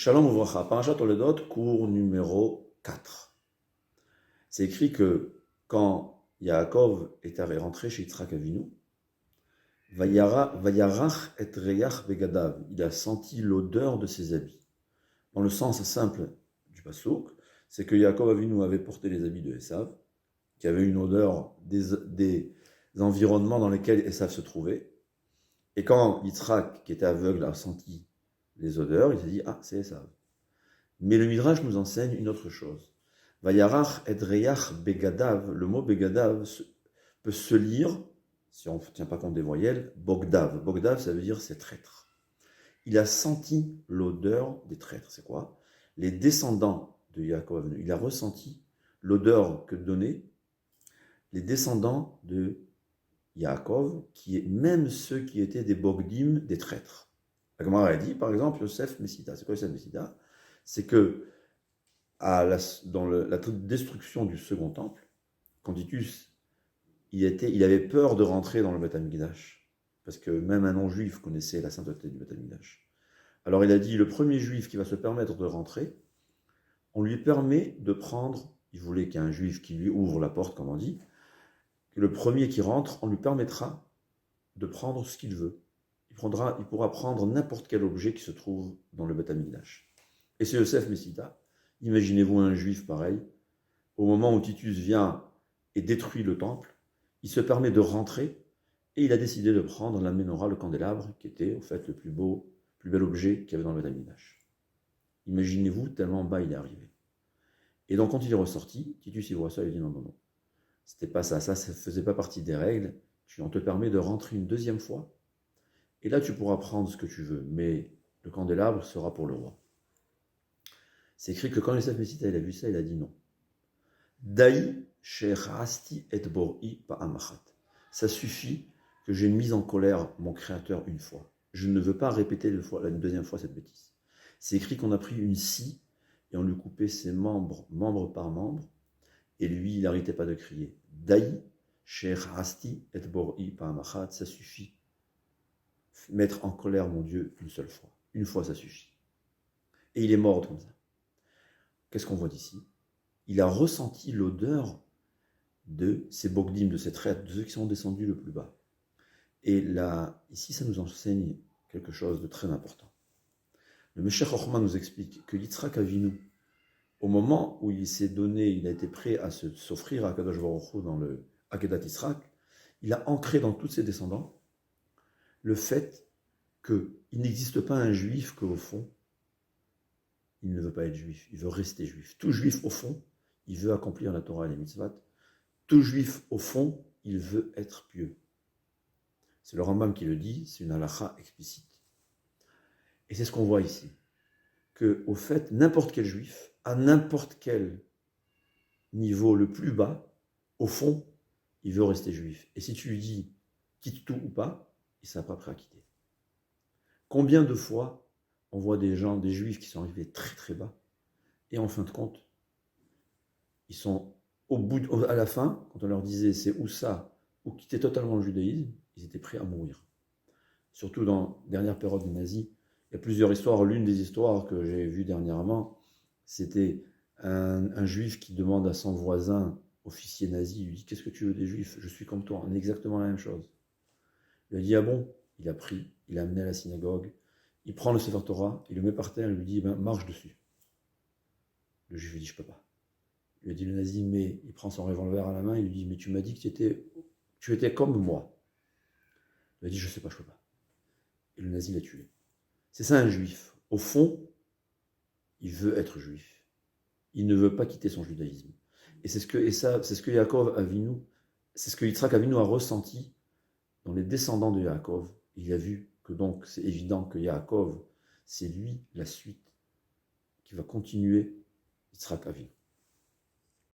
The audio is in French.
Shalom Uvracha, Parashat Toledot, cours numéro 4. C'est écrit que quand Yaakov est rentré chez Yitzhak Avinu, Vayarach et Reyach Begadav, il a senti l'odeur de ses habits. Dans le sens simple du pasuk, c'est que Yaakov Avinu avait porté les habits de Esav, qui avait une odeur des environnements dans lesquels Esav se trouvait. Et quand Yitzhak, qui était aveugle, a senti les odeurs, il s'est dit, ah, c'est Esav. Mais le Midrash nous enseigne une autre chose. Vayarach et Reyach Begadav, le mot Begadav peut se lire, si on ne tient pas compte des voyelles, Bogdav. Bogdav, ça veut dire c'est traître. Il a senti l'odeur des traîtres. C'est quoi? Les descendants de Yaakov, il a ressenti l'odeur que donnaient les descendants de Yaakov, qui est même ceux qui étaient des Bogdim, des traîtres. La Gemara a dit, par exemple, Yosef Messida. C'est quoi Yosef Messida? C'est que dans la destruction du second temple, quand Titus, il avait peur de rentrer dans le Beth Amikdash, parce que même un non-juif connaissait la sainteté du Beth Amikdash. Alors il a dit, le premier juif qui va se permettre de rentrer, on lui permet de prendre, il voulait qu'il y ait un juif qui lui ouvre la porte, comme on dit, que le premier qui rentre, on lui permettra de prendre ce qu'il veut. Il pourra prendre n'importe quel objet qui se trouve dans le Beth Amikdash. Et c'est Yosef Messida. Imaginez-vous un juif pareil. Au moment où Titus vient et détruit le temple, il se permet de rentrer et il a décidé de prendre la menorah, le candélabre, qui était au fait le plus bel objet qu'il y avait dans le Beth Amikdash. Imaginez-vous tellement bas il est arrivé. Et donc quand il est ressorti, Titus il voit ça, il dit non. C'était pas ça faisait pas partie des règles. On te permet de rentrer une deuxième fois. Et là tu pourras prendre ce que tu veux, mais le candélabre sera pour le roi. C'est écrit que quand Yosef Messida il a vu ça, il a dit non. Daï she'rasti et bor'i pa'amachat. Ça suffit que j'ai mis en colère mon créateur une fois. Je ne veux pas répéter une deuxième fois cette bêtise. C'est écrit qu'on a pris une scie et on lui coupait ses membres, membre par membre, et lui, il n'arrêtait pas de crier. Daï she'rasti et bor'i pa'amachat. Ça suffit. Mettre en colère mon Dieu une seule fois. Une fois, ça suffit. Et il est mort comme ça. Qu'est-ce qu'on voit d'ici? Il a ressenti l'odeur de ces bogdim, de ces traîtres, de ceux qui sont descendus le plus bas. Et là, ici, ça nous enseigne quelque chose de très important. Le Meshech Chochma nous explique que Yitzhak Avinu, au moment où il s'est donné, il a été prêt à s'offrir à Kadosh Baruch Hu dans le Akedat Yitzhak, il a ancré dans tous ses descendants le fait qu'il n'existe pas un juif qu'au fond, il ne veut pas être juif, il veut rester juif. Tout juif, au fond, il veut accomplir la Torah et les mitzvot. Tout juif, au fond, il veut être pieux. C'est le Rambam qui le dit, c'est une halakha explicite. Et c'est ce qu'on voit ici. Que, au fait, n'importe quel juif, à n'importe quel niveau le plus bas, au fond, il veut rester juif. Et si tu lui dis, quitte tout ou pas, il ne sera pas prêt à quitter. Combien de fois on voit des juifs qui sont arrivés très très bas, et en fin de compte, ils sont à la fin, quand on leur disait c'est ou ça, ou quitter totalement le judaïsme, ils étaient prêts à mourir. Surtout dans la dernière période des nazis, il y a plusieurs histoires. L'une des histoires que j'ai vues dernièrement, c'était un juif qui demande à son voisin, officier nazi, il lui dit, qu'est-ce que tu veux des juifs? Je suis comme toi, on est exactement la même chose. Il lui a dit, ah bon? Il a pris, il l'a amené à la synagogue, il prend le Sefer Torah, il le met par terre, il lui dit, marche dessus. Le juif lui dit, je peux pas. Il lui a dit, le nazi, mais il prend son revolver à la main, il lui dit, mais tu m'as dit que tu étais comme moi. Il a dit, je sais pas, je peux pas. Et le nazi l'a tué. C'est ça un juif. Au fond, il veut être juif. Il ne veut pas quitter son judaïsme. Et c'est ce que Yaakov Avinu, c'est ce que Yitzhak Avinu a ressenti dans les descendants de Yaakov. Il a vu que donc c'est évident que Yaakov, c'est lui la suite qui va continuer Yitzhak Avinu.